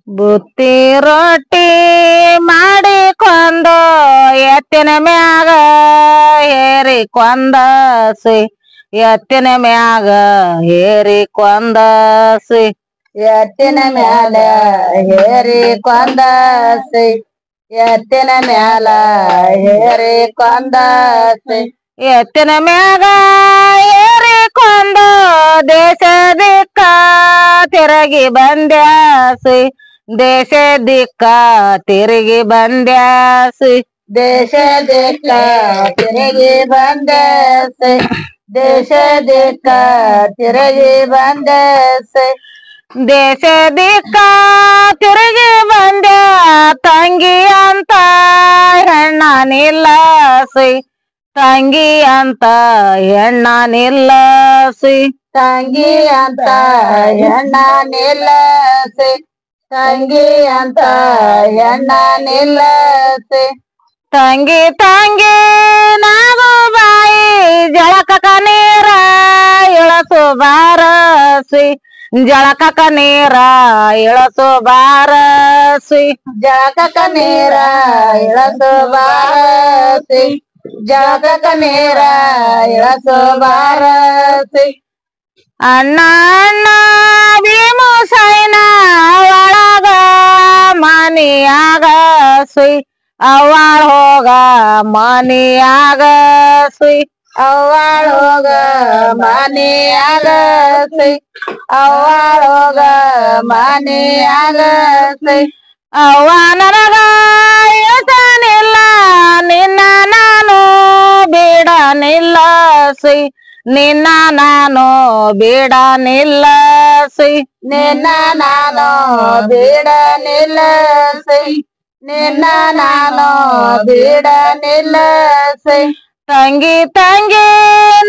ಬುತ್ತಿ ರೊಟ್ಟಿ ಮಾಡಿಕೊಂಡು ಎತ್ತಿನ ಮ್ಯಾಗ ಹೇರಿಕೊಂದಸಿ ಎತ್ತಿನ ಮ್ಯಾಗ ಹೇರಿಕೊಂದಸಿ ಎತ್ತಿನ ಮ್ಯಾಲ ಹೇರಿಕೊಂದಸಿ ಎತ್ತಿನ ಮ್ಯಾಲ ಹೇರಿಕೊಂದಸಿ ಎತ್ತಿನ ಮ್ಯಾಗ ಹೇರಿಕೊಂಡು ದೇಶ ದಿಕ್ಕ ತಿರುಗಿ ಬಂದ್ಯಾಸಿ ದೇಶ ದಿಕ್ಕ ತಿರುಗಿ ಬಂದ್ಯಾಸಿ ದೇಶ ದಿಕ್ಕ ತಿರುಗಿ ಬಂದಸಿ ದೇಶ ದಿಕ್ಕ ತಿರುಗಿ ಬಂದಸಿ ದೇಶ ದಿಕ್ಕ ತಿರುಗಿ ಬಂದೆ ತಂಗಿ ಅಂತ ಹೆಣ್ಣ ನಿಲ್ಲಸಿ ತಂಗಿ ಅಂತ ಹೆಣ್ಣ ನಿಲ್ಲಸಿ ತಂಗಿ ಅಂತ ಹೆಣ್ಣ ನಿಲ್ಲಸಿ ತಂಗಿ ಅಂತ ಹೆಣ್ಣ ನಿಲ್ಲಸಿ ತಂಗಿ ತಂಗಿ ನಾವು ಬಾಯಿ ಜಳಕಕ ನೀರ ಇಳಸು ಬಾರಸಿ ಜಳಕಕ ನೀರ ಇಳಸು ಬಾರಸಿ ಜಳಕಕ ನೀರ ಇಳಸು ಬಾರಸಿ ಜಳಕಕ ನೀರ ಇಳಸು ಬಾರಸಿ ಅಣ್ಣ ಅಣ್ಣ ಭೀಮು ಸೈನ ಒಳಗ ಮನಿಯಾಗಸಿ ಅವಳ ಹೋಗ ಮನಿಯಾಗಸಿ ಅವ್ವಾಳ ಹೋಗ ಮನೆಯಾಗಸಿ ಅವ್ವಾಳ ಹೋಗ ಮನೆಯಾಗಸಿ ಅವ್ವ ನನಗ ಇಳಿಸನಿಲ್ಲ ನಿನ್ನ ನಾನು ಬೇಡ ನಿಲ್ಲಸಿ ನಿನ್ನ ನಾನು ಬೇಡ ನಿಲ್ಲಸಿ ನಿನ್ನ ನಾನು ಬೇಡ ನಿಲ್ಲಸಿ ನಿನ್ನ ನಾನು ಬೇಡ ನಿಲ್ಲಸಿ ತಂಗಿ ತಂಗಿ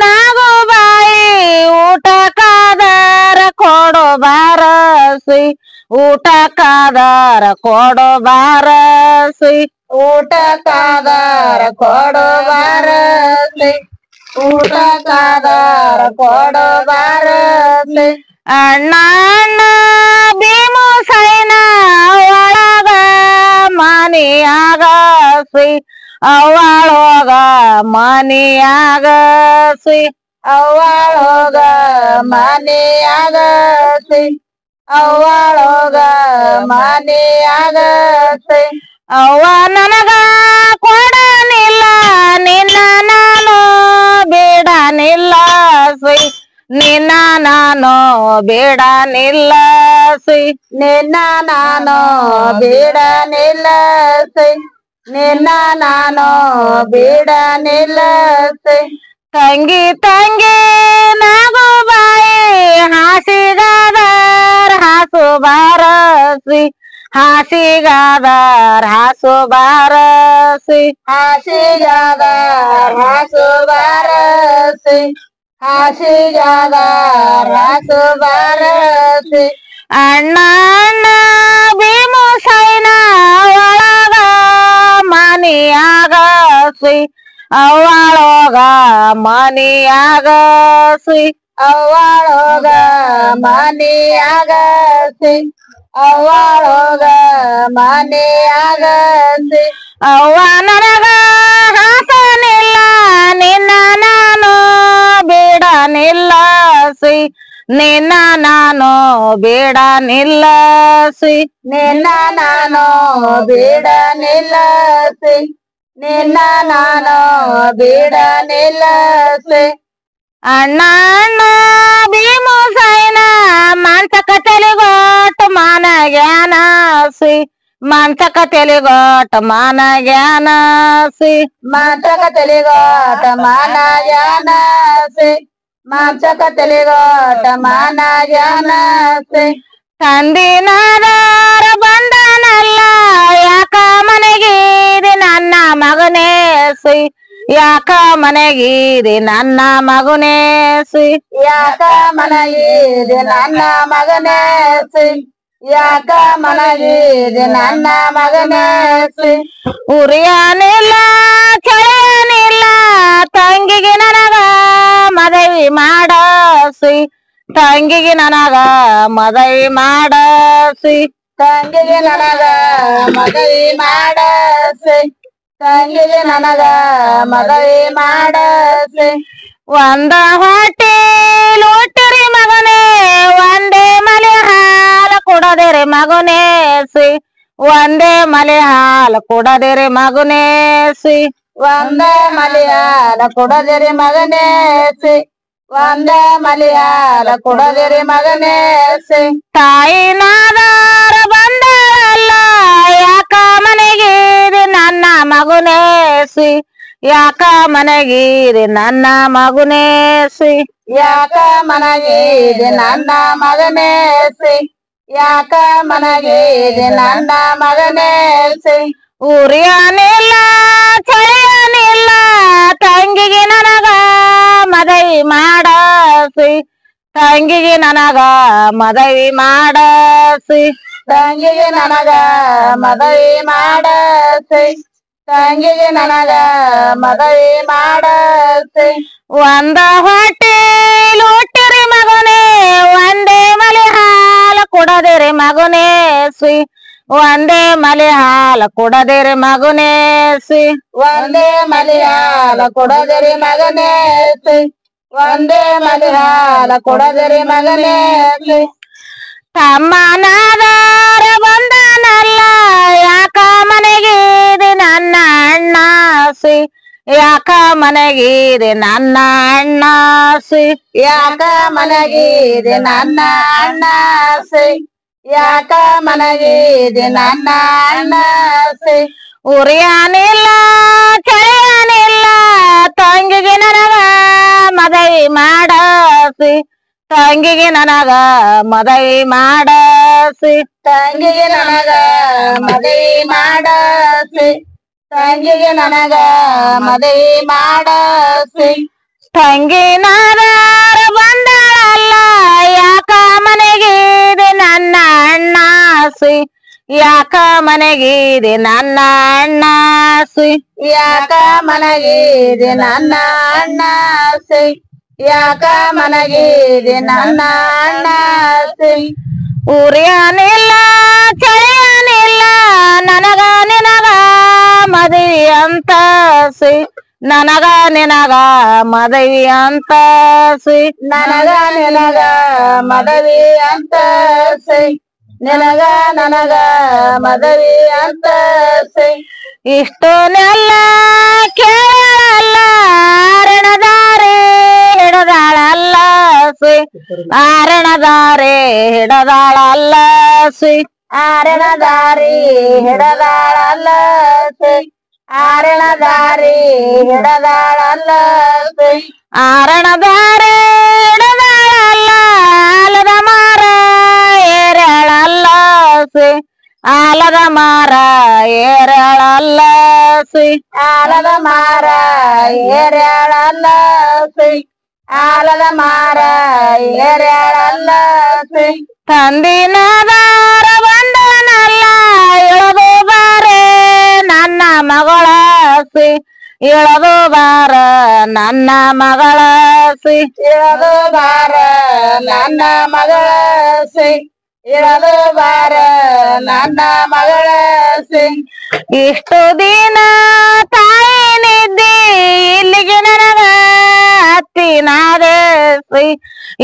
ನಾವು ಬಾಯಿ ಊಟಕ್ಕಾದರ ಕೊಡು ಬಾರಸಿ ಊಟಕ್ಕಾದರ ಕೊಡು ಬಾರಸಿ ಊಟಕ್ಕಾದರ ಕೊಡು ಬಾರಸಿ ಊಟಕ್ಕಾದರ ಕೊಡು ಬಾರಸಿ ಅಣ್ಣ ಅಣ್ಣ ಭೀಮು ಸೈನ ಒಳಗ ಮನಿಯಾಗಸಿ ಅವಳೋಗ ಮನಿಯಾಗಸಿ ಅವ್ವಾಳೋಗ ಮನೆಯಾಗಸಿ ಅವ್ವಾಳೋಗ ಮನೆಯಾಗಸಿ ಅವ್ವ ನನಗ ಕೊಡನಿಲ್ಲ ನಿನ್ನ ನಾನು ಬೇಡ ನಿಲ್ಲಸಿ ನಿನ್ನ ನಾನು ಬೇಡ ನಿಲ್ಲಸಿ ನಿನ್ನ ನಾನು ಬೇಡ ನಿಲ್ಲಸಿ ನಿನ್ನ ನಾನು ಬೇಡ ನಿಲ್ಲಸಿ ತಂಗಿ ತಂಗಿ ನಾವು ಬಾಯಿ ಹಾಸಿಗಾದರ ಹಾಸು ಬಾರಸಿ ಹಾಸಿಗಾದರ ಹಾಸು ಬಾರಸಿ ಹಾಸಿಗಾದ ರಾಸು ಬಾರಸಿ ಹಾಸಿಗಾದ ರಾಸು ಬಾರಸಿ ಅಣ್ಣ ಅಣ್ಣ ಭೀಮು ಸೈನ ಒಳಗ ಮನಿಯಾಗಸಿ ಅವಳೋಗ ಮನಿಯಾಗಸಿ ಅವ್ವಾಳೋಗ ಮನೆಯಾಗಸಿ ಅವ್ವಾಳೋಗ ಮನೆಯಾಗಸಿ ಅವ್ವ ನನಗ ಹಾಸನಿಲ್ಲ ನಿನ್ನ ನಾನು ಬೇಡ ನಿಲ್ಲಸಿ ನಿನ್ನ ನಾನು ಬೇಡ ನಿಲ್ಲಸಿ ನಿನ್ನ ನಾನು ಬೇಡ ನಿಲ್ಲಸಿ ನಿನ್ನ ನಾನು ಬೇಡ ನಿಲ್ಲಸಿ ಅಣ್ಣ ಅಣ್ಣ ಭೀಮು ಸೈನ ಮಂಚಕ ತೆಲಿಗೋಟ ಮಾನ ಜ್ಞಾನಸಿ ಮಂಚಕ ತೆಲಿಗೋಟ ಮಾನ ಜ್ಞಾನಸಿ ಮಾಂಚಕ ತೆಲಿಗೋಟ ಮಾನ ಜಾನಸಿ ಮಾಂಚಕ ತೆಲಿಗೋಟ ಮಾನ ಜಾನಸಿ ತಂದಿನಾದಾರ ಬಂದನಲ್ಲ ಯಾಕ ಮನೆಗೀರಿ ನನ್ನ ಮಗನೇಸಿ ಯಾಕ ಮನೆಗೀರಿ ನನ್ನ ಮಗನೇಸಿ ಯಾಕ ಮನಗಿದೆ ನನ್ನ ಮಗನೇಸಿ ಯಾಕ ಮನಗಿದೆ ನನ್ನ ಮಗನೇಸಿ ಉರಿಯನಿಲ್ಲ ಚಳಿಯನಿಲ್ಲ ತಂಗಿಗೆ ನನಗ ಮದವಿ ಮಾಡಸಿ ತಂಗಿಗೆ ನನಗ ಮದವಿ ಮಾಡಸಿ ತಂಗಿಗೆ ನನಗ ಮದುವೆ ಮಾಡಸಿ ತಂಗಿಗೆ ನನಗ ಮದುವೆ ಮಾಡಸಿ ಒಂದ ಹೊಟ್ಟೆಲ್ ಹುಟ್ಟಿರಿ ಮಗನೇ ಒಂದೇ ಮಲೆ ಹಾಲು ಕುಡದಿರಿ ಮಗನೇಸಿ ಒಂದೇ ಮಲೆ ಹಾಲು ಕುಡದಿರಿ ಮಗನೇಸಿ ಒಂದೇ ಮಲಯಾಳ ಕುಡದಿರಿ ಮಗನೇಸಿ ಒಂದೇ ಮಲಯಾಳ ಕುಡದಿರಿ ಮಗನೇಸಿ ತಾಯಿನಾದಾರ ಬಂದಲ್ಲ ಯಾಕ ಮನೆಗೀರಿ ನನ್ನ ಮಗನೇಸಿ ಯಾಕ ಮನೆಗೀರಿ ನನ್ನ ಮಗನೇಸಿ ಯಾಕ ಮನಗೀರಿ ನನ್ನ ಮಗನೇಸಿ ಯಾಕ ಮನಗೀರಿ ನನ್ನ ಮಗನೇಸಿ ಉರಿಯನಿಲ್ಲ ಚಳಿಯನಿಲ್ಲ ತಂಗಿಗೆ ನನಗ ಮದವಿ ಮಾಡಸಿ ತಂಗಿಗೆ ನನಗ ಮದವಿ ಮಾಡಸಿ ತಂಗಿಗೆ ನನಗ ಮದುವೆ ಮಾಡಸಿ ತಂಗಿಗೆ ನನಗ ಮದುವೆ ಮಾಡಸಿ ಒಂದ ಹೊಟ್ಟೆಲ್ ಹುಟ್ಟಿರಿ ಮಗನೇ ಒಂದೇ ಮಲೆ ಹಾಲು ಕುಡದಿರಿ ಮಗನೇಸಿ ಒಂದೇ ಮಲೆ ಹಾಲು ಕುಡದಿರಿ ಮಗನೇಸಿ ಒಂದೇ ಮಲಯಾಳ ಕುಡದಿರಿ ಮಗನೇಸಿ ಒಂದೇ ಮಲಯಾಳ ಕುಡದಿರಿ ಮಗನೇಸಿ ತಮ್ಮನಾದಾರ ಬಂದನಲ್ಲ ಯಾಕ ಮನೆಗೀರಿ ನನ್ನ ಅಣ್ಣಾಸಿ ಯಾಕ ಮನೆಗೀರಿ ನನ್ನ ಅಣ್ಣಾಸಿ ಯಾಕ ಮನಗೀರಿ ನನ್ನ ಅಣ್ಣಾಸಿ ಯಾಕ ಮನಗೀರಿ ನನ್ನ ಅಣ್ಣಾಸಿ ಉರಿಯನಿಲ್ಲ ಚಳಿಯನಿಲ್ಲ ತಂಗಿಗೆ ನನಗ ಮದವಿ ಮಾಡಸಿ ತಂಗಿಗೆ ನನಗ ಮದವಿ ಮಾಡಸಿ ತಂಗಿಗೆ ನನಗ ಮದುವೆ ಮಾಡಸಿ ತಂಗಿಗೆ ನನಗ ಮದುವೆ ಮಾಡಸಿ ತಂಗಿನಾದಾರ ಬಂದಳಲ್ಲ ಯಾಕ ಮನೆಗೀರಿ ನನ್ನ ಅಣ್ಣಾಸಿ ಯಾಕ ಮನೆಗೀರಿ ನನ್ನ ಅಣ್ಣಾಸಿ ಯಾಕ ಮನಗೀರಿ ನನ್ನ ಅಣ್ಣಾಸಿ ಯಾಕ ಮನಗೀರಿ ನನ್ನ ಅಣ್ಣಾಸಿ ಉರಿಯನಿಲ್ಲ ಚಳಿಯನಿಲ್ಲ ನನಗ ನಿನಗ ಮದುವೆ ಅಂತಸಿ ನನಗ ನಿನಗ ಮದುವೆ ಅಂತಸಿ ನನಗ ನಿನಗ ಮದುವೆ ಅಂತಸಿ ನಿನಗ ನನಗ ಮದುವೆ ಅಂತಸಿ ಇಷ್ಟನೆಲ್ಲ ಕೇಳಲ್ಲ ಆರಣದಾರೆ ಹಿಡದಾಳಲ್ಲಸಿ ಆರಣದಾರೆ ಹಿಡದಾಳಲ್ಲಸಿ ಆರಣದಾರಿ ಹಿಡದಾಳಲ್ಲಸಿ ಆರಣದಾರಿ ಹಿಡದಾಳಲ್ಲಸಿ ಆರಣದಾರೆ ಹಿಡದಾಳಲ್ಲ ಆಲದ ಮಾರ ಏರಳಲ್ಲಸಿ ಆಲದ ಮಾರ ಏರಳಲ್ಲಸಿ ಆಲದ ಮಾರ ಏರ್ಯಾಳಲ್ಲಸಿ ಆಲದ ಮಾರ ಏರ್ಯಾಳಲ್ಲಸಿ ತಂದಿನದಾರ ಬಂದನಲ್ಲ ಇಳದು ಬಾರೆ ನನ್ನ ಮಗಳಸಿ ಇಳದು ಬಾರ ನನ್ನ ಮಗಳಸಿ ಇಳದು ಬಾರ ನನ್ನ ಮಗಳಸಿ ಇಳದು ಬಾರ ನನ್ನ ಮಗಳಸಿ ಇಷ್ಟು ದಿನ ತಾಯಿನಿದ್ದಿ ಇಲ್ಲಿಗೆ ನನಗ ಅತ್ತಿನಾದೇಸಿ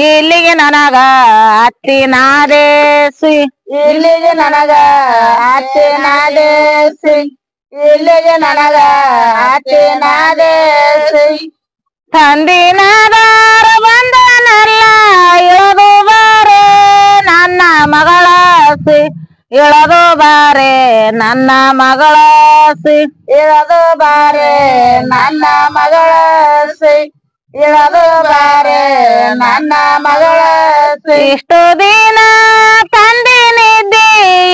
ಇಲ್ಲಿಗೆ ನನಗ ಅತ್ತಿನಾದೇಸಿ ಇಲ್ಲಿಗೆ ನನಗ ಅತ್ತಿನಾದೇಸಿ ಇಲ್ಲಿಗೆ ನನಗ ಅತ್ತಿನಾದೇಸಿ ತಂದಿನದಾರ ಬಂದನಲ್ಲ ಇಳದು ಬಾರೆ ನನ್ನ ಮಗಳಸಿ ಇಳದು ಬಾರೆ ನನ್ನ ಮಗಳಸಿ ಇಳದು ಬಾರೆ ನನ್ನ ಮಗಳಸಿ ಇಳದು ಬಾರೆ ನನ್ನ ಮಗಳಸಿ ಇಷ್ಟು ದಿನ ತಂದಿನಿದ್ದಿ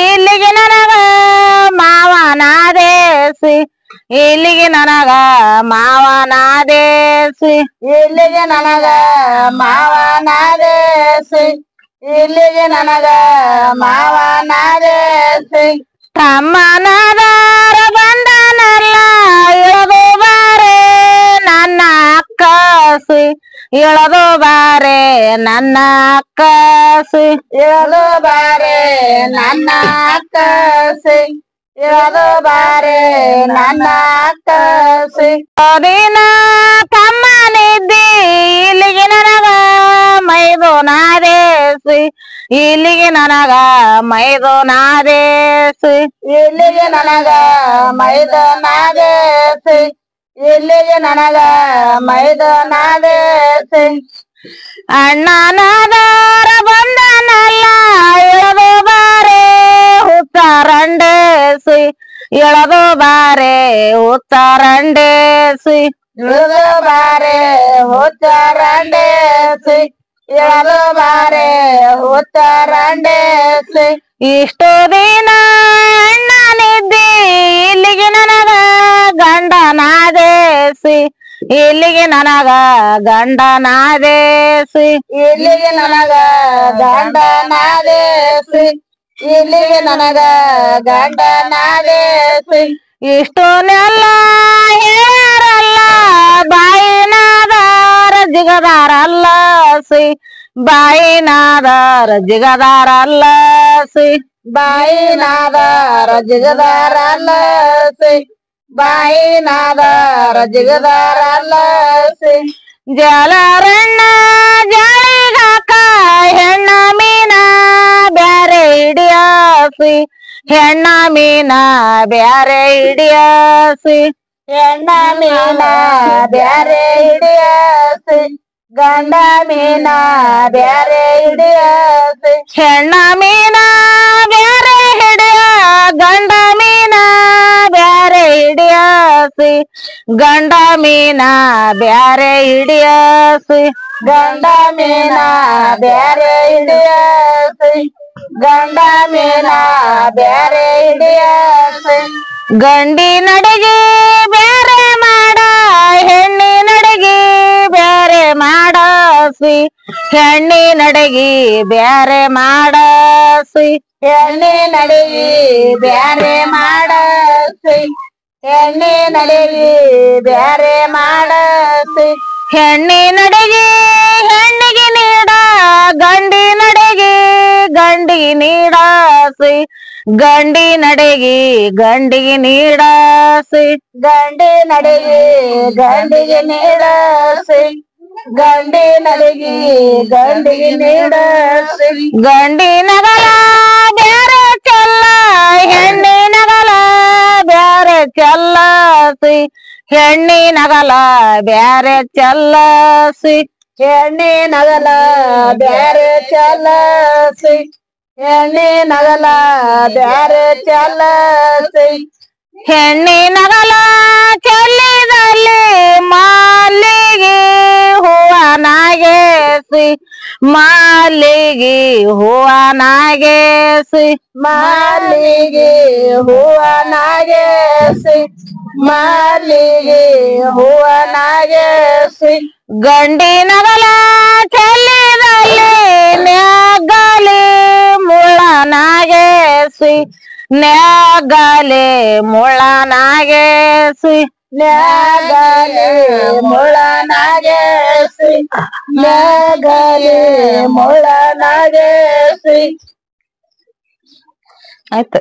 ಇಲ್ಲಿಗೆ ನನಗ ಮಾವನಾದೇಸಿ ಇಲ್ಲಿಗೆ ನನಗ ಮಾವನಾದೇಸಿ ಇಲ್ಲಿಗೆ ನನಗ ಮಾವನಾದೇಸಿ ಇಲ್ಲಿಗೆ ನನಗ ಮಾವನಾದೇಸಿ ತಮ್ಮನದಾರ ಬಂದನಲ್ಲ ಇಳದು ಬಾರೆ ನನ್ನ ಅಕ್ಕಸಿ ಇಳದು ಬಾರೆ ನನ್ನ ಅಕ್ಕಸಿ ಇಳದು ಬಾರೆ ನನ್ನ ಅಕ್ಕಸಿ ಇಳದು ಬಾರೆ ನನ್ನ ಅಕ್ಕಸಿ ದಿನ ಕಮ್ಮನಿದ್ದಿ ಇಲ್ಲಿಗೆ ನನಗ ಮೈದು ನಾದೇಸಿ ಇಲ್ಲಿಗೆ ನನಗ ಮೈದು ನಾದೇಸಿ ಇಲ್ಲಿಗೆ ನನಗ ಮೈದನಾದೇಸಿ ಇಲ್ಲಿಗೆ ನನಗ ಮೈದನಾದೇಸಿ ಅಣ್ಣನಾದರ ಬಂದನಲ್ಲ ಇಳದು ಬಾರೆ ಉತ್ತರಂಡೇಸಿ ಇಳದು ಬಾರೆ ಉತ್ತರಂಡೇಸಿ ಇಳದು ಬಾರೆ ಹುಚ್ಚರಂಡೇಸಿ ಇಳದು ಬಾರೆ ಹುಚ್ಚರಂಡೇಸಿ ಇಷ್ಟು ದಿನ ಅಣ್ಣನಿದ್ದಿ ಇಲ್ಲಿಗೆ ನನಗ ಗಂಡನಾದೇಸಿ ಇಲ್ಲಿಗೆ ನನಗ ಗಂಡನಾದೇಸಿ ಇಲ್ಲಿಗೆ ನನಗ ಗಂಡನಾದೇಸಿ ಇಲ್ಲಿಗೆ ನನಗ ಗಂಡನಾದೇಸಿ ಇಷ್ಟುನೆಲ್ಲ ಹೇಳರಲ್ಲ ಬಾಯಿನಾದಾರ ಜಿಗದಾರಲ್ಲಸಿ ಬಾಯಿನಾದಾರ ಜಿಗದಾರಲ್ಲಸಿ ಬಾಯಿನಾದಾರ ಜಿಗದಾರಲ್ಲಸಿ ಬಾಯಿನಾದಾರ ಜಿಗದಾರಲ್ಲಸಿ ಜಲರಣ್ಣ ಜಾಳಿಗಾಕ ಹೆಣ್ಣ ಮೀನ ಬ್ಯಾರೆ ಹಿಡಿಯಾಸಿ ಹೆಣ್ಣ ಮೀನ ಬ್ಯಾರೆ ಹಿಡಿಯಾಸಿ ಹೆಣ್ಣ ಮೀನ ಬ್ಯಾರೆ ಹಿಡಿಯಾಸಿ ಗಂಡ ಮೀನ ಬ್ಯಾರೆ ಹಿಡಿಯಾಸಿ ಹೆಣ್ಣ ಮೀನ ಬ್ಯಾರೆ ಹಿಡಿಯ ಗಂಡ ಮೀನ ಬ್ಯಾರೆ ಹಿಡಿಯಾಸಿ ಗಂಡ ಮೀನ ಬ್ಯಾರೆ ಹಿಡಿಯಾಸಿ ಗಂಡ ಮೀನ ಬ್ಯಾರೆ ಹಿಡಿಯಾಸಿ ಗಂಡ ಮೀನ ಬ್ಯಾರೆ ಹಿಡಿಯಾಸಿ ಗಂಡಿನಡಿಗೆ ಬ್ಯಾರೆ ಮಾಡ ಹೆಣ್ಣಿನಡಿಗೆ ಬ್ಯಾರೆ ಮಾಡಾಸಿ ಹೆಣ್ಣಿನಡಿಗೆ ಬ್ಯಾರೆ ಮಾಡಾಸಿ ಹೆಣ್ಣಿನಡಿಗೆ ಬ್ಯಾರೆ ಮಾಡಾಸಿ ಹೆಣ್ಣಿನಡಿಗೆ ಬ್ಯಾರೆ ಮಾಡಾಸಿ ಹೆಣ್ಣಿನಡಿಗೆ ಹೆಣ್ಣಿಗೆ ನೀಡ ಗಂಡಿನಡಿಗೆ ಗಂಡಿಗೆ ನೀಡಾಸಿ ಗಂಡಿನಡಿಗೆ ಗಂಡಿಗೆ ನೀಡಾಸಿ ಗಂಡಿನಡಿಗೆ ಗಂಡಿಗೆ ನೀಡಾಸಿ ಗಂಡಿನಡಿಗೆ ಗಂಡಿಗೆ ನೀಡಾಸಿ ಗಂಡಿನಗಲ ಬ್ಯಾರೆ ಚೆಲ್ಲ ಹೆಣ್ಣಿನಗಲ ಬ್ಯಾರೆ ಚೆಲ್ಲಸಿ ಹೆಣ್ಣಿನಗಲ ಬ್ಯಾರೆ ಚೆಲ್ಲಸಿ ಹೆಣ್ಣಿನಗಲ ಬ್ಯಾರೆ ಚೆಲ್ಲಸಿ ಹೆಣ್ಣಿನಗಲ ಬ್ಯಾರೆ ಚೆಲ್ಲಸಿ ಹೆಣ್ಣಿನಗಲ ಚೆಲ್ಲಿದಲ್ಲಿ ಮಾಲಿಗೆ ಹೂವನಾಗೇಸಿ ಮಾಲಿಗೆ ಹೂವನಾಗೇಸಿ ಮಾಲಿಗೆ ಹೂವನಾಗೇಸಿ ಮಾಲಿಗೆ ಹೂವನಾಗೇಸಿ ಗಂಡಿನಗಲ ಚೆಲ್ಲಿದಲ್ಲಿ ನ್ಯಾಗಲಿ ಮುಳ್ಳನಾಗೇಸಿ ನ್ಯಾಗಲಿ ಮುಳ್ಳನಾಗೇಸಿ ನ್ಯಾಗಲಿ ಮುಳ್ಳನಾಗೇಸಿ ನ್ಯಾಗಲಿ ಮುಳ್ಳನಾಗೇಸಿ ಆಯ್ತು.